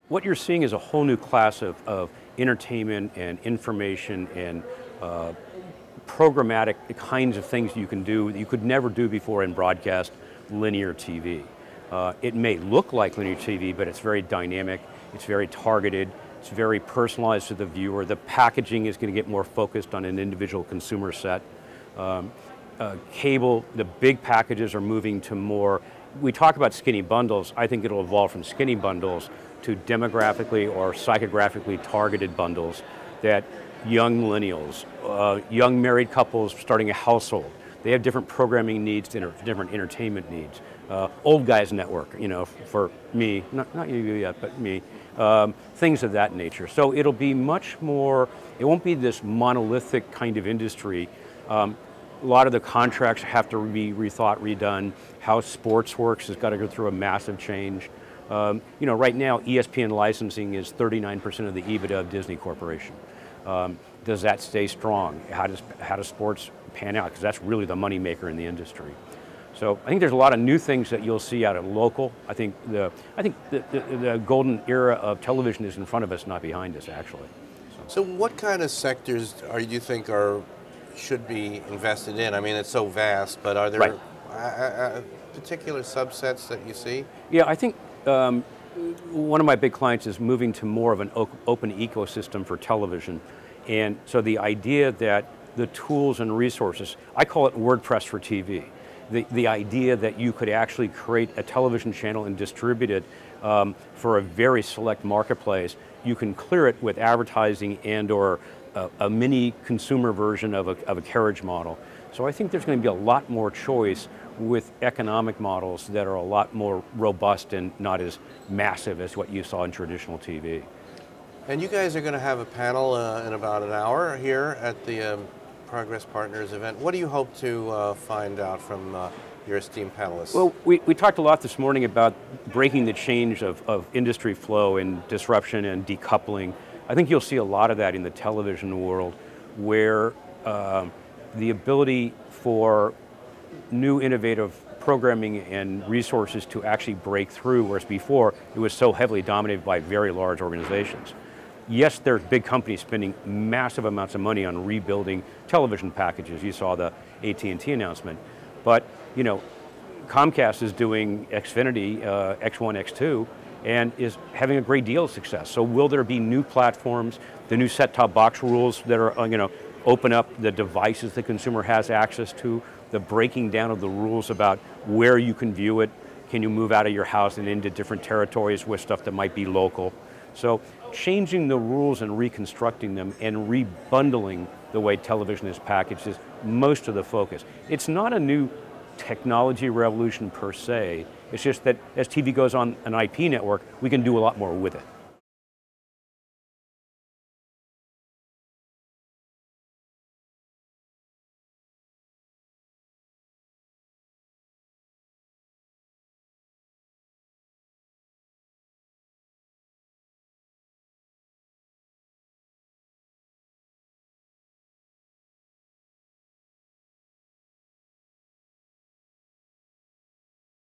What you're seeing is a whole new class of entertainment and information and programmatic kinds of things you can do that you could never do before in broadcast linear TV. It may look like linear TV, but it's very dynamic, it's very targeted, it's very personalized to the viewer. The packaging is going to get more focused on an individual consumer set. Cable, the big packages are moving to more, we talk about skinny bundles, I think it'll evolve from skinny bundles to demographically or psychographically targeted bundles that young millennials, young married couples starting a household, they have different programming needs, different entertainment needs. Old guys network, you know, for me, not you yet, but me, things of that nature. So it'll be much more, it won't be this monolithic kind of industry. A lot of the contracts have to be rethought, redone. How sports works has got to go through a massive change. You know, right now, ESPN licensing is 39% of the EBITDA of Disney Corporation. Does that stay strong? How does sports pan out? Because that's really the money maker in the industry. So I think there's a lot of new things that you'll see out of local. I think the golden era of television is in front of us, not behind us, actually. So what kind of sectors do you think should be invested in? I mean, it's so vast, but are there particular subsets that you see? Yeah, I think one of my big clients is moving to more of an open ecosystem for television. And so the idea that the tools and resources, I call it WordPress for TV. The idea that you could actually create a television channel and distribute it for a very select marketplace. You can clear it with advertising and or a mini consumer version of a carriage model. So I think there's going to be a lot more choice with economic models that are a lot more robust and not as massive as what you saw in traditional TV. And you guys are going to have a panel in about an hour here at the Progress Partners event. What do you hope to find out from your esteemed panelists? Well, we talked a lot this morning about breaking the change of industry flow and disruption and decoupling. I think you'll see a lot of that in the television world where the ability for new innovative programming and resources to actually break through, whereas before it was so heavily dominated by very large organizations. Yes, there's big companies spending massive amounts of money on rebuilding television packages. You saw the AT&T announcement. But, you know, Comcast is doing Xfinity, X1, X2, and is having a great deal of success. So will there be new platforms, the new set-top box rules that are, you know, open up the devices the consumer has access to, the breaking down of the rules about where you can view it, can you move out of your house and into different territories with stuff that might be local. So changing the rules and reconstructing them and rebundling the way television is packaged is most of the focus. It's not a new technology revolution per se, it's just that as TV goes on an IP network, we can do a lot more with it.